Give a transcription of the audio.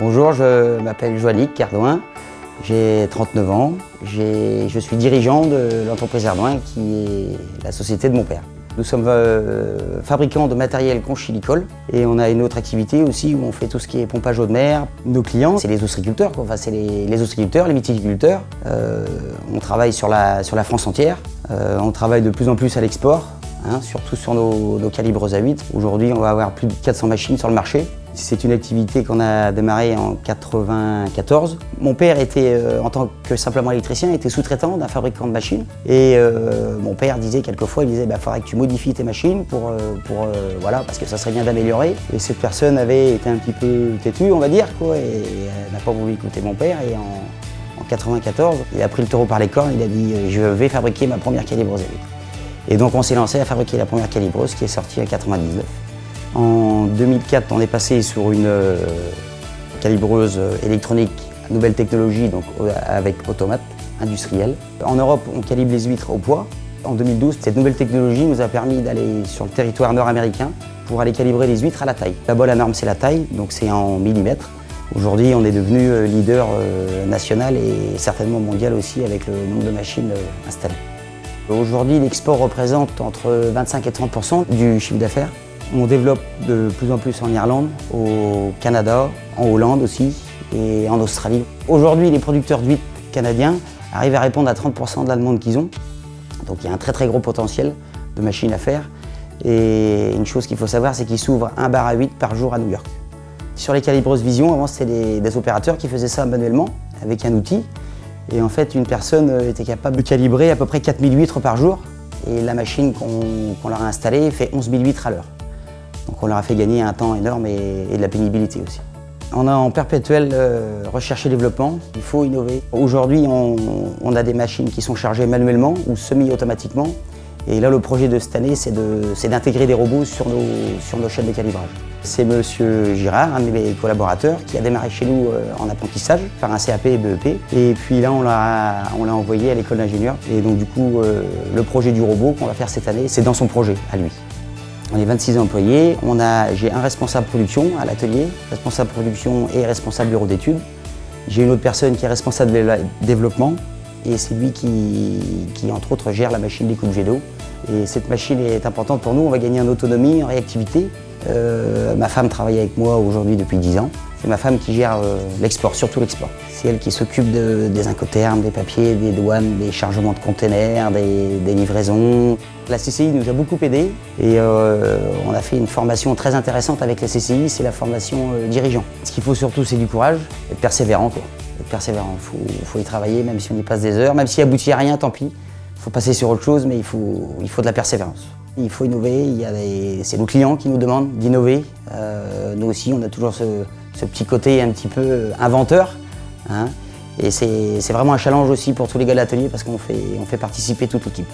Bonjour, je m'appelle Joannick Cardouin, j'ai 39 ans, je suis dirigeant de l'entreprise Ardouin qui est la société de mon père. Nous sommes fabricants de matériel conchylicole et on a une autre activité aussi où on fait tout ce qui est pompage eau de mer. Nos clients, c'est les ostréiculteurs, enfin, c'est les ostréiculteurs, les viticulteurs. On travaille sur la France entière, on travaille de plus en plus à l'export, surtout sur nos calibres A8. Aujourd'hui, on va avoir plus de 400 machines sur le marché. C'est une activité qu'on a démarrée en 1994. Mon père était, en tant que simplement électricien, était sous-traitant d'un fabricant de machines. Et mon père disait quelquefois, il disait faudrait que tu modifies tes machines voilà, parce que ça serait bien d'améliorer. Et cette personne avait été un petit peu têtue, on va dire, quoi, et elle n'a pas voulu écouter mon père. Et en 1994, il a pris le taureau par les cornes, il a dit je vais fabriquer ma première calibreuse A8. Et donc on s'est lancé à fabriquer la première calibreuse qui est sortie en 1999. En 2004, on est passé sur une calibreuse électronique à nouvelle technologie, donc avec automate industriel. En Europe, on calibre les huîtres au poids. En 2012, cette nouvelle technologie nous a permis d'aller sur le territoire nord-américain pour aller calibrer les huîtres à la taille. Là-bas, la norme, c'est la taille, donc c'est en millimètres. Aujourd'hui, on est devenu leader national et certainement mondial aussi avec le nombre de machines installées. Aujourd'hui, l'export représente entre 25 et 30% du chiffre d'affaires. On développe de plus en plus en Irlande, au Canada, en Hollande aussi et en Australie. Aujourd'hui, les producteurs d'huîtres canadiens arrivent à répondre à 30% de la demande qu'ils ont. Donc il y a un très gros potentiel de machines à faire. Et une chose qu'il faut savoir, c'est qu'ils s'ouvrent un bar à 8 par jour à New York. Sur les calibreuses Vision, avant c'était des opérateurs qui faisaient ça manuellement avec un outil. Et en fait, une personne était capable de calibrer à peu près 4000 huîtres par jour. Et la machine qu'on leur a installée fait 11 000 huîtres à l'heure. Donc on leur a fait gagner un temps énorme et de la pénibilité aussi. On est en perpétuel recherche et développement, il faut innover. Aujourd'hui, on a des machines qui sont chargées manuellement ou semi-automatiquement. Et là, le projet de cette année, c'est d'intégrer des robots sur nos chaînes de calibrage. C'est Monsieur Girard, un de mes collaborateurs, qui a démarré chez nous en apprentissage par un CAP et BEP. Et puis là, on l'a envoyé à l'école d'ingénieur. Et donc du coup, le projet du robot qu'on va faire cette année, c'est dans son projet, à lui. On est 26 employés, j'ai un responsable production à l'atelier, responsable production et responsable bureau d'études. J'ai une autre personne qui est responsable de développement et c'est lui qui entre autres gère la machine découpe jet d'eau. Et cette machine est importante pour nous, on va gagner en autonomie, en réactivité. Ma femme travaille avec moi aujourd'hui depuis 10 ans. C'est ma femme qui gère l'export, surtout l'export. C'est elle qui s'occupe des incoterms, des papiers, des douanes, des chargements de containers, des livraisons. La CCI nous a beaucoup aidés et on a fait une formation très intéressante avec la CCI, c'est la formation dirigeant. Ce qu'il faut surtout, c'est du courage, être persévérant, quoi. Être persévérant, faut y travailler, même si on y passe des heures, même s'il aboutit à rien, tant pis. Il faut passer sur autre chose, mais il faut de la persévérance. Il faut innover, c'est nos clients qui nous demandent d'innover. Nous aussi, on a toujours ce petit côté un petit peu inventeur. Et c'est vraiment un challenge aussi pour tous les gars de l'atelier parce qu'on fait participer toute l'équipe.